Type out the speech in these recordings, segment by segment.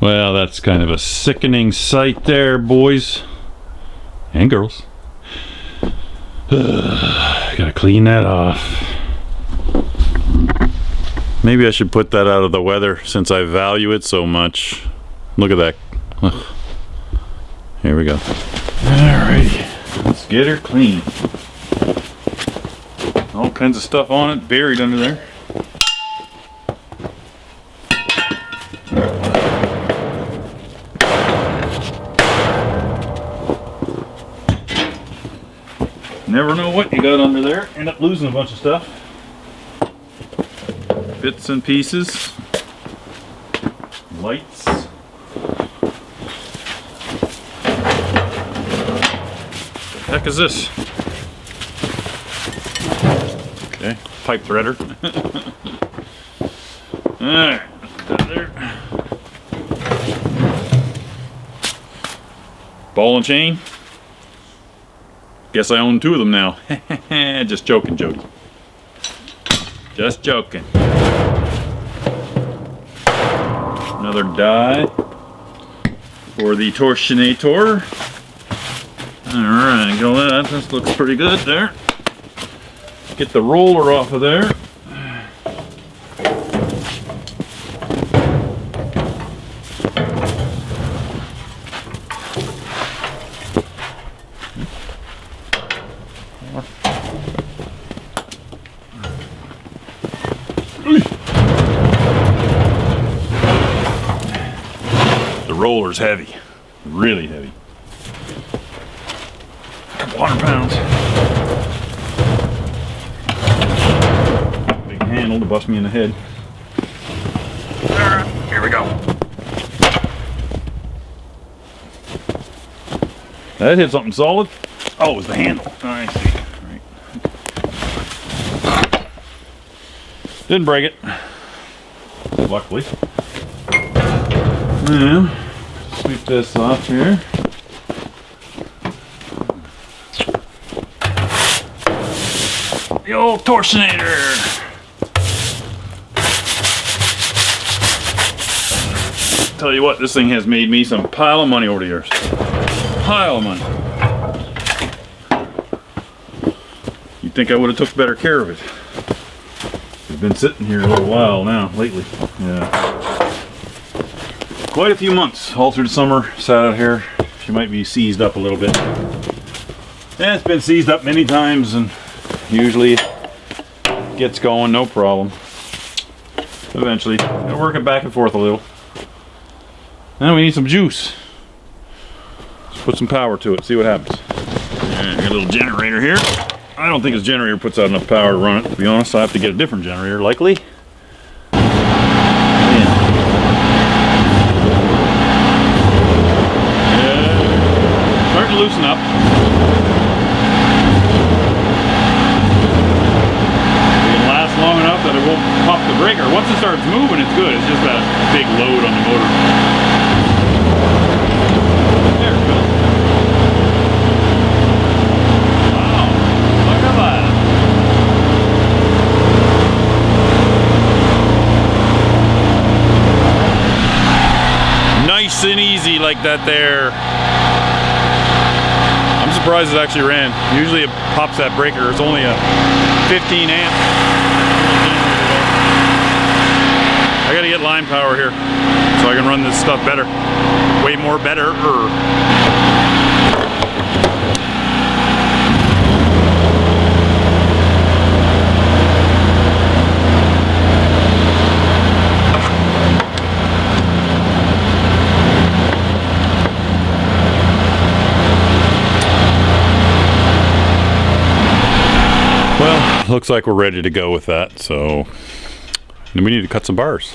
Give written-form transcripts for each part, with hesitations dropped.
Well, that's kind of a sickening sight there, boys and girls. Gotta clean that off. Maybe I should put that out of the weather since I value it so much. Look at that. Ugh. Here we go. Alrighty, let's get her clean. All kinds of stuff on it, buried under there. Never know what you got under there. End up losing a bunch of stuff. Bits and pieces. Lights. What the heck is this? Okay, pipe threader. Alright, put that there. Ball and chain. Guess I own 2 of them now. Just joking, Jody. Just joking. Another die for the Torsionator. Alright, go that. This looks pretty good there. Get the roller off of there. The roller's heavy, really heavy. A couple 100 pounds. Big handle to bust me in the head. Alright, here we go. That hit something solid. Oh, it was the handle. I see. Right. Didn't break it. Luckily. Now, sweep this off here. The old Torsionator. Tell you what, this thing has made me some pile of money over the years. Pile of money. You'd think I would have took better care of it. It's been sitting here a little while now, lately. Yeah. Quite a few months, all through the summer, sat out here. She might be seized up a little bit. Yeah, it's been seized up many times and usually gets going, no problem. Eventually, I work it back and forth a little. Now we need some juice. Let's put some power to it, see what happens. Alright, got a little generator here. I don't think this generator puts out enough power to run it, to be honest. I have to get a different generator, likely. Loosen up. It can last long enough that it won't pop the breaker. Once it starts moving, it's good. It's just that big load on the motor. There it goes. Wow, look at that. Nice and easy like that there. Surprised it actually ran. Usually it pops that breaker. It's only a 15 amp. I gotta get line power here so I can run this stuff better. Way more better. Well, looks like we're ready to go with that, so we need to cut some bars.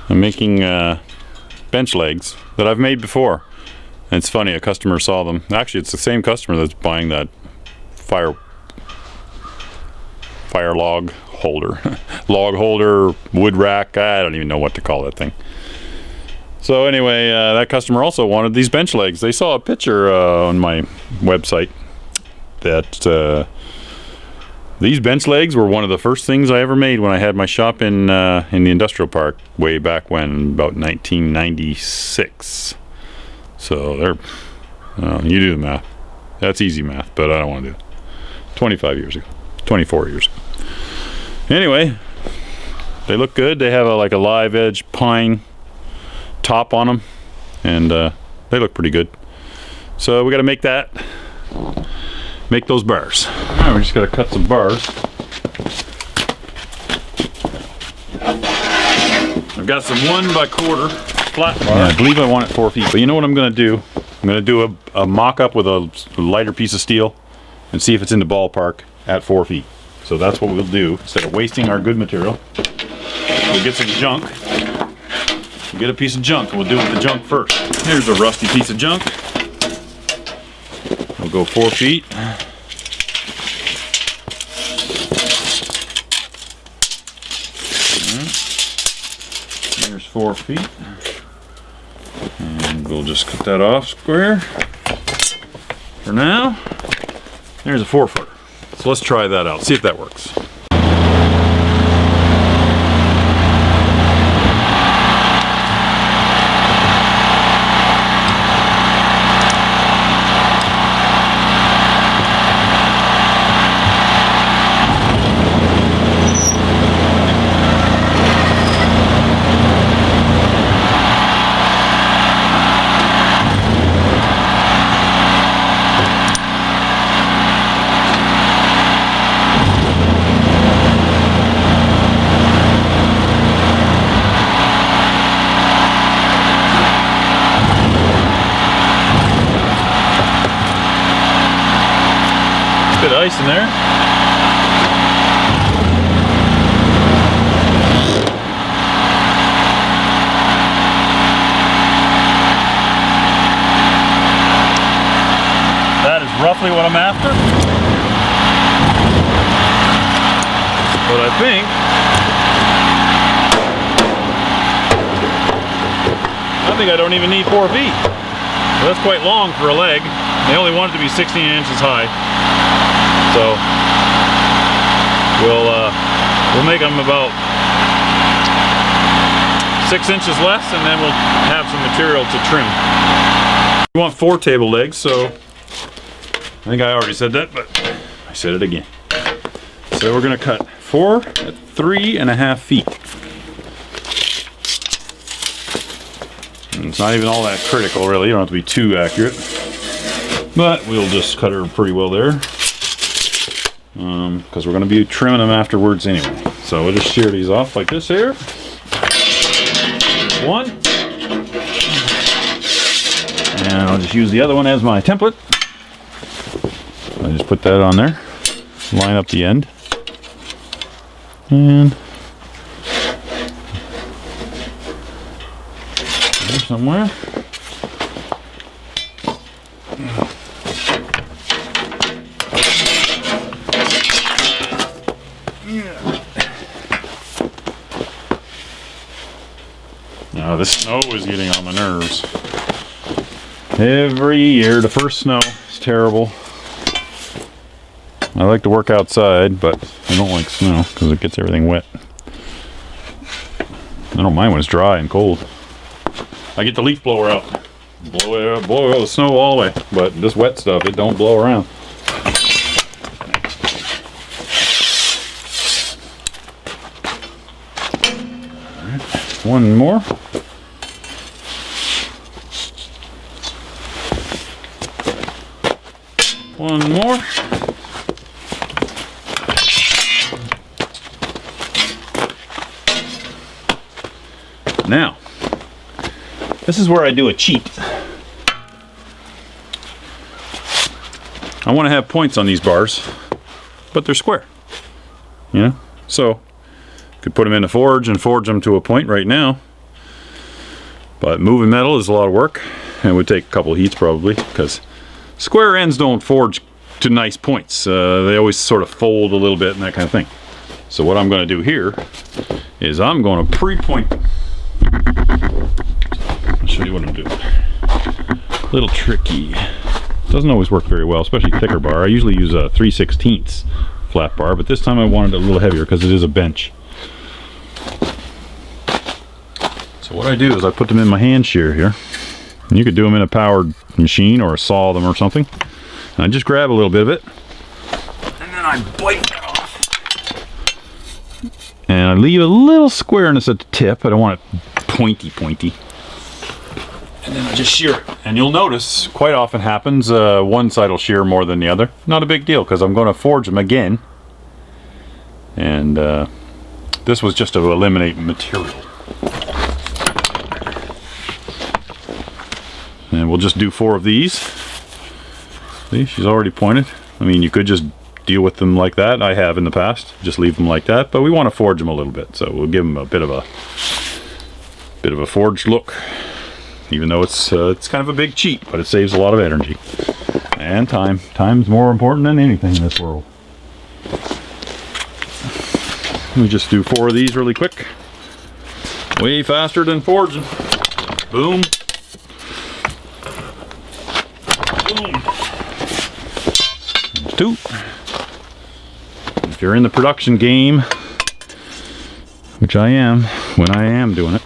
I'm making bench legs that I've made before. And it's funny, a customer saw them. Actually, it's the same customer that's buying that fire log holder. Log holder, wood rack, I don't even know what to call that thing. So anyway, that customer also wanted these bench legs. They saw a picture on my website that These bench legs were one of the first things I ever made when I had my shop in the industrial park way back when, about 1996. So they're, you do the math. That's easy math, but I don't want to do it. 25 years ago, 24 years ago. Anyway, they look good. They have like a live edge pine top on them, and they look pretty good. So we got to make those bars. All right, we just got to cut some bars. I've got some 1x4 flat bar. Yeah, I believe I want it 4 feet, but you know what I'm going to do? I'm going to do a mock-up with a lighter piece of steel and see if it's in the ballpark at 4 feet. So that's what we'll do. Instead of wasting our good material, we'll get some junk. We'll get a piece of junk, and we'll do it with the junk first. Here's a rusty piece of junk. We'll go 4 feet. Here's 4 feet. And we'll just cut that off square. For now, there's a 4-footer. So let's try that out, see if that works. Bit of ice in there. That is roughly what I'm after. But I think I don't even need 4 feet. So that's quite long for a leg. They only want it to be 16 inches high. So we'll make them about 6 inches less, and then we'll have some material to trim. We want 4 table legs, so I think I already said that, but I said it again. So we're gonna cut 4 at 3.5 feet. And it's not even all that critical, really. You don't have to be too accurate, but we'll just cut her pretty well there. Because we're going to be trimming them afterwards anyway. So we'll just shear these off like this here. 1. And I'll just use the other one as my template. I'll just put that on there. Line up the end. And there somewhere. Now this snow is getting on my nerves. Every year, the first snow is terrible. I like to work outside, but I don't like snow because it gets everything wet. I don't mind when it's dry and cold. I get the leaf blower out. Blow all the snow all the way, but this wet stuff, it don't blow around. All right, one more. One more. Now, this is where I do a cheat. I want to have points on these bars, but they're square. You know? So, could put them in a forge and forge them to a point right now. But moving metal is a lot of work, and it would take a couple of heats probably, because square ends don't forge to nice points. They always sort of fold a little bit and that kind of thing. So what I'm going to do here is I'm going to pre-point them. I'll show you what I'm doing. A little tricky. Doesn't always work very well, especially thicker bar. I usually use a 3/16 flat bar, but this time I wanted it a little heavier because it is a bench. So what I do is I put them in my hand shear here. And you could do them in a powered machine or saw them or something. And I just grab a little bit of it, and then I bite that off. And I leave a little squareness at the tip. I don't want it pointy. And then I just shear it. And you'll notice quite often happens one side will shear more than the other. Not a big deal because I'm going to forge them again. And this was just to eliminate material. And we'll just do 4 of these. See, she's already pointed. I mean, you could just deal with them like that. I have in the past. Just leave them like that. But we want to forge them a little bit. So we'll give them a bit of a forged look. Even though it's kind of a big cheat, but it saves a lot of energy. And time. Time's more important than anything in this world. Let me just do 4 of these really quick. Way faster than forging. Boom. Boom. There's 2. If you're in the production game, which I am, when I am doing it,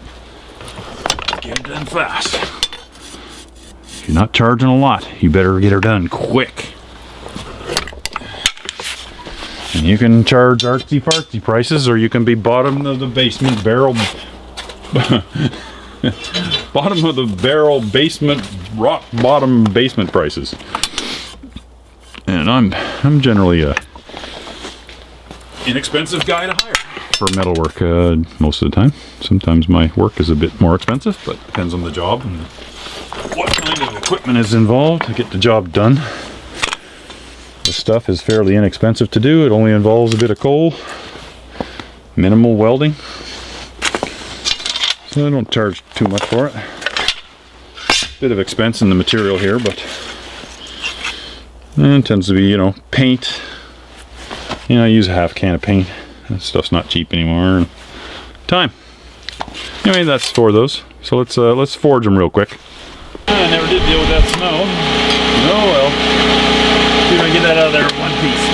get it done fast. If you're not charging a lot, you better get her done quick. And you can charge artsy-fartsy prices, or you can be bottom of the basement barrel bottom of the barrel basement, rock bottom basement prices. And I'm generally a inexpensive guy to hire for metalwork most of the time. Sometimes my work is a bit more expensive, but depends on the job and what kind of equipment is involved to get the job done. This stuff is fairly inexpensive to do. It only involves a bit of coal, minimal welding, so I don't charge too much for it. Bit of expense in the material here, but it tends to be, you know, paint. You know, I use a half can of paint. That stuff's not cheap anymore. Time. Anyway, that's 4 of those. So let's forge them real quick. I never did deal with that snow. Oh well. See if I can get that out of there in one piece.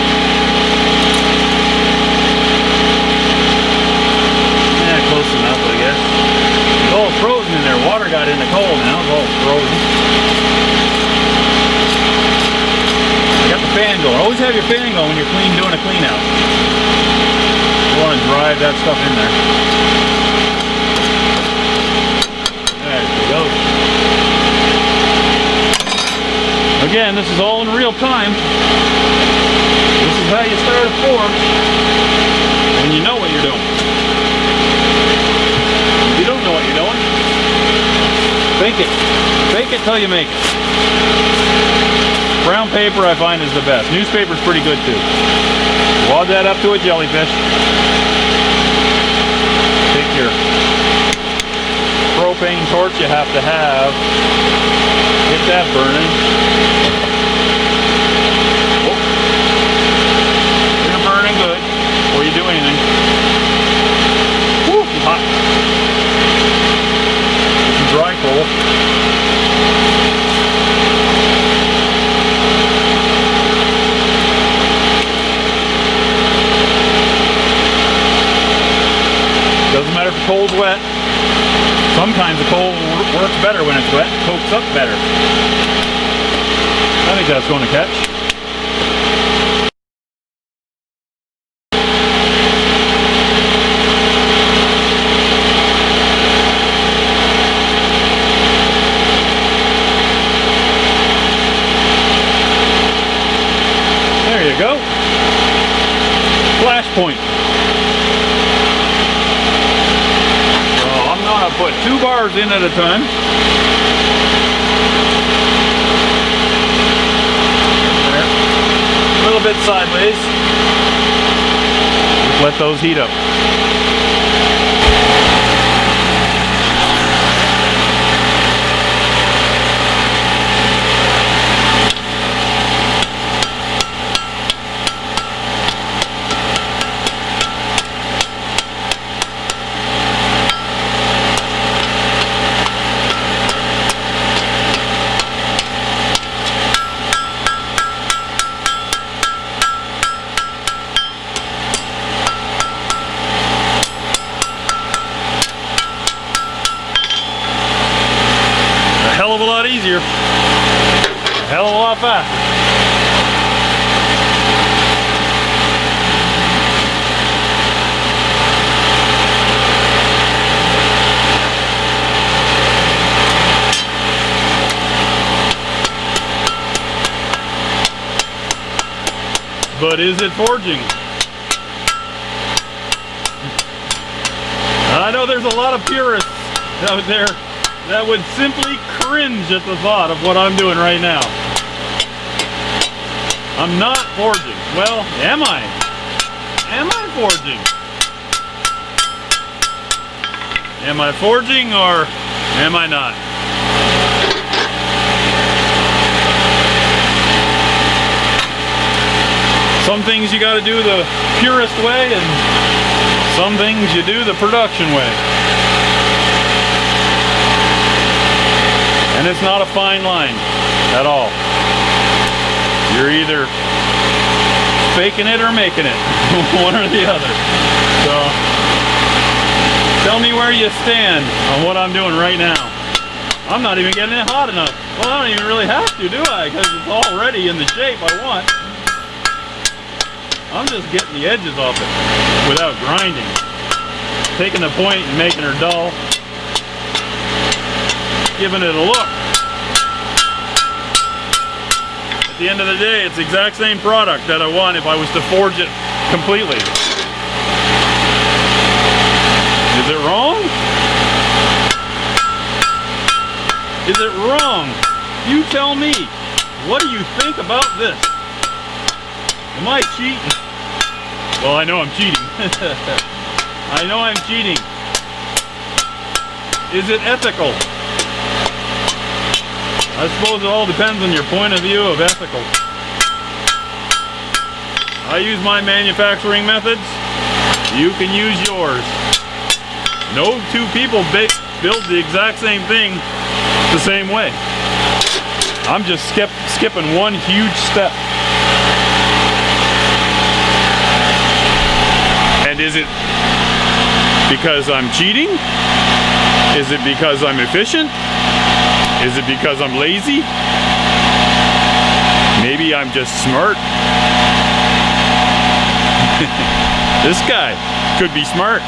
Yeah, close enough, I guess. It's all frozen in there. Water got in the coal now. It's all frozen. I got the fan going. Always have your fan going when you're doing a clean out. You want to drive that stuff in there. There we go. Again, this is all in real time. This is how you start a forge when you know what you're doing. If you don't know what you're doing, fake it. Fake it till you make it. Brown paper I find is the best. Newspaper's pretty good too. Wad that up to a jellyfish. Take your propane torch you have to have. Get that burning. Oh. You're burning good before you do anything. Woo, hot. Get some dry coal. Doesn't matter if the coal's wet. Sometimes the coal works better when it's wet. It cokes up better. I think that's going to catch. There you go. Flash point. Put 2 bars in at a time. There. A little bit sideways. Just let those heat up. hell of a lot easier. A hell of a lot faster. But is it forging? I know there's a lot of purists out there that would simply cringe at the thought of what I'm doing right now. I'm not forging. Well, am I? Am I forging? Am I forging or am I not? Some things you got to do the purist way, and some things you do the production way. And it's not a fine line at all. You're either faking it or making it, one or the other. So, tell me where you stand on what I'm doing right now. I'm not even getting it hot enough. Well, I don't even really have to, do I? Because it's already in the shape I want. I'm just getting the edges off it without grinding. Taking the point and making her dull. Giving it a look. At the end of the day, it's the exact same product that I want if I was to forge it completely. Is it wrong? Is it wrong? You tell me. What do you think about this? Am I cheating? Well, I know I'm cheating. I know I'm cheating. Is it ethical? I suppose it all depends on your point of view of ethical. I use my manufacturing methods. You can use yours. No two people build the exact same thing the same way. I'm just skipping one huge step. And is it because I'm cheating? Is it because I'm efficient? Is it because I'm lazy? Maybe I'm just smart. This guy could be smart.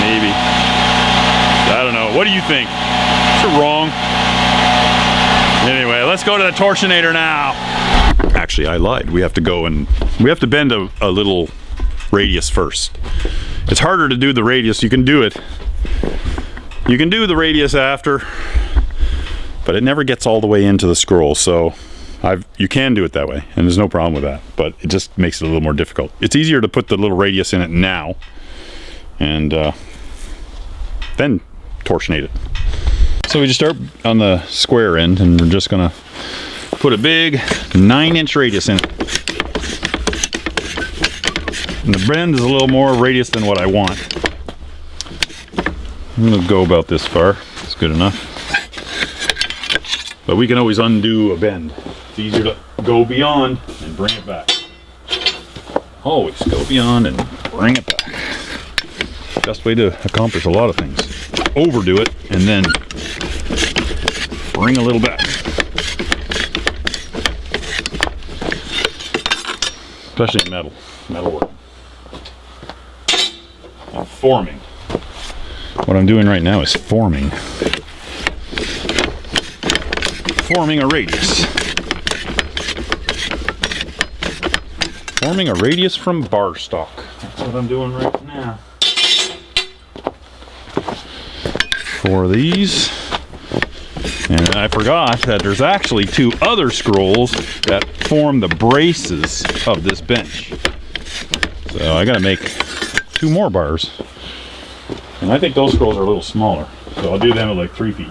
Maybe. I don't know. What do you think? Is it wrong? Anyway, let's go to the Torsionator now. Actually, I lied. We have to go and we have to bend a little radius first. It's harder to do the radius. You can do it. You can do the radius after, but it never gets all the way into the scroll. So you can do it that way, and there's no problem with that. But it just makes it a little more difficult. It's easier to put the little radius in it now, and then torsionate it. So we just start on the square end, and we're just gonna put a big 9-inch radius in it. And the bend is a little more radius than what I want. I'm gonna go about this far. It's good enough. But we can always undo a bend. It's easier to go beyond and bring it back. Always go beyond and bring it back. Best way to accomplish a lot of things. Overdo it and then bring a little back. Especially in metal work. I'm forming. What I'm doing right now is forming a radius. Forming a radius from bar stock. That's what I'm doing right now. For these. And I forgot that there's actually 2 other scrolls that form the braces of this bench. So I gotta make 2 more bars. And I think those scrolls are a little smaller. So I'll do them at like 3 feet.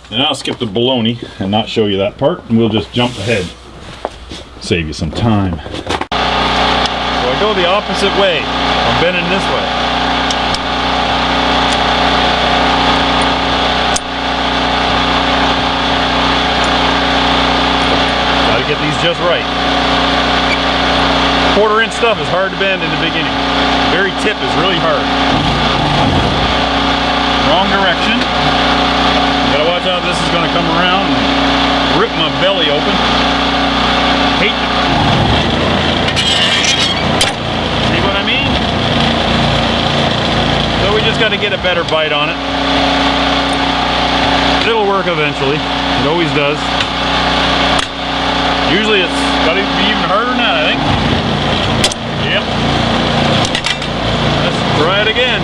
And I'll skip the baloney and not show you that part, and we'll just jump ahead. Save you some time. So I go the opposite way. I'm bending this way. Gotta get these just right. 1/4-inch stuff is hard to bend in the beginning. The very tip is really hard. Wrong direction. Gotta watch out, this is gonna come around and rip my belly open. Hate it. See what I mean? So we just gotta get a better bite on it. It'll work eventually. It always does. Usually it's gotta be even harder than that, I think. Yep. Let's try it again.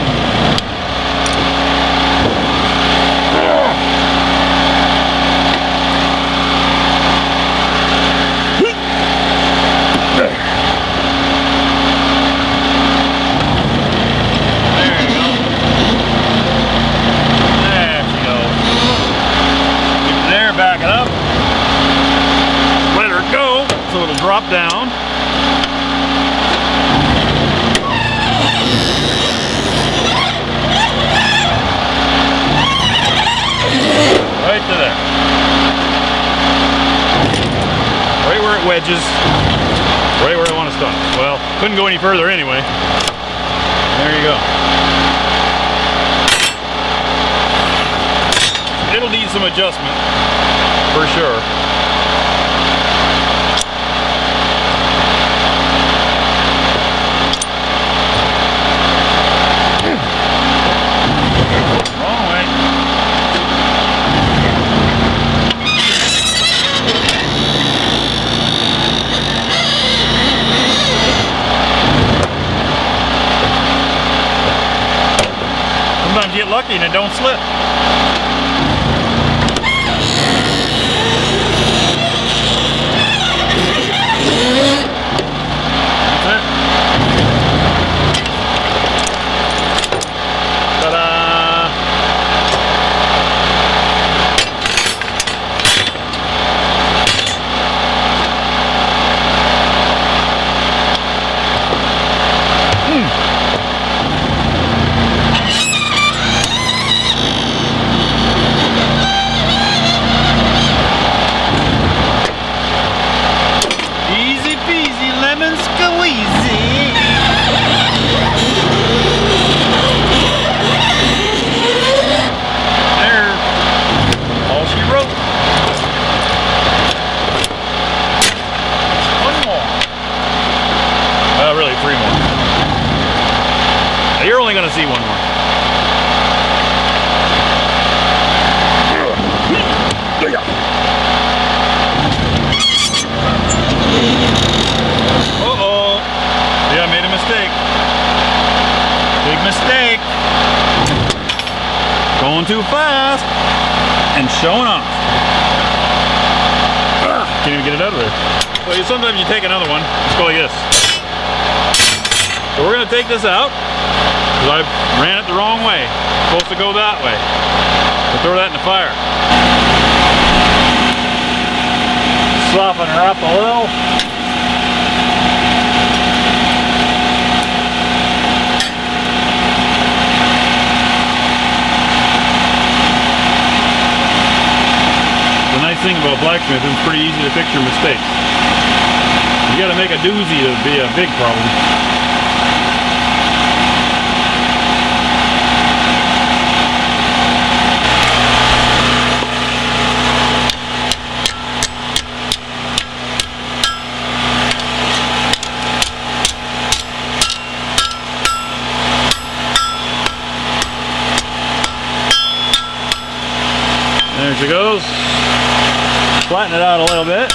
Back it up, let her go so it'll drop down. Right to there. Right where it wedges. Right where I want to stop. Well, couldn't go any further anyway. There you go. It'll need some adjustment, for sure. Wrong way. Sometimes you get lucky and it don't slip. You're only going to see one more. Uh-oh. Yeah, I made a mistake. Big mistake. Going too fast and showing off. Can't even get it out of there. Well, sometimes you take another one. Let's go like this. So we're going to take this out. I ran it the wrong way. It's supposed to go that way. We'll throw that in the fire. Soften her up a little. The nice thing about blacksmithing, it's pretty easy to fix your mistakes. You got to make a doozy to be a big problem. There she goes. Flatten it out a little bit.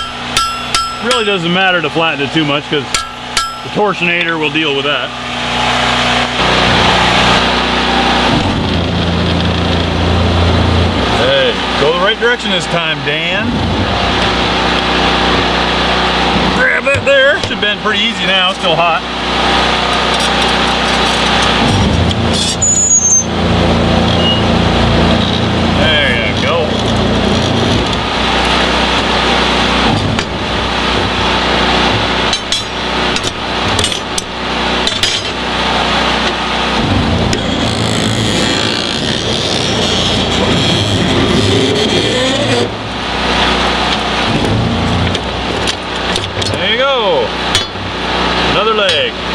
Really doesn't matter to flatten it too much because the Torsionator will deal with that. Hey, go the right direction this time, Dan. Grab that there. Should have been pretty easy now. Still hot. Another leg.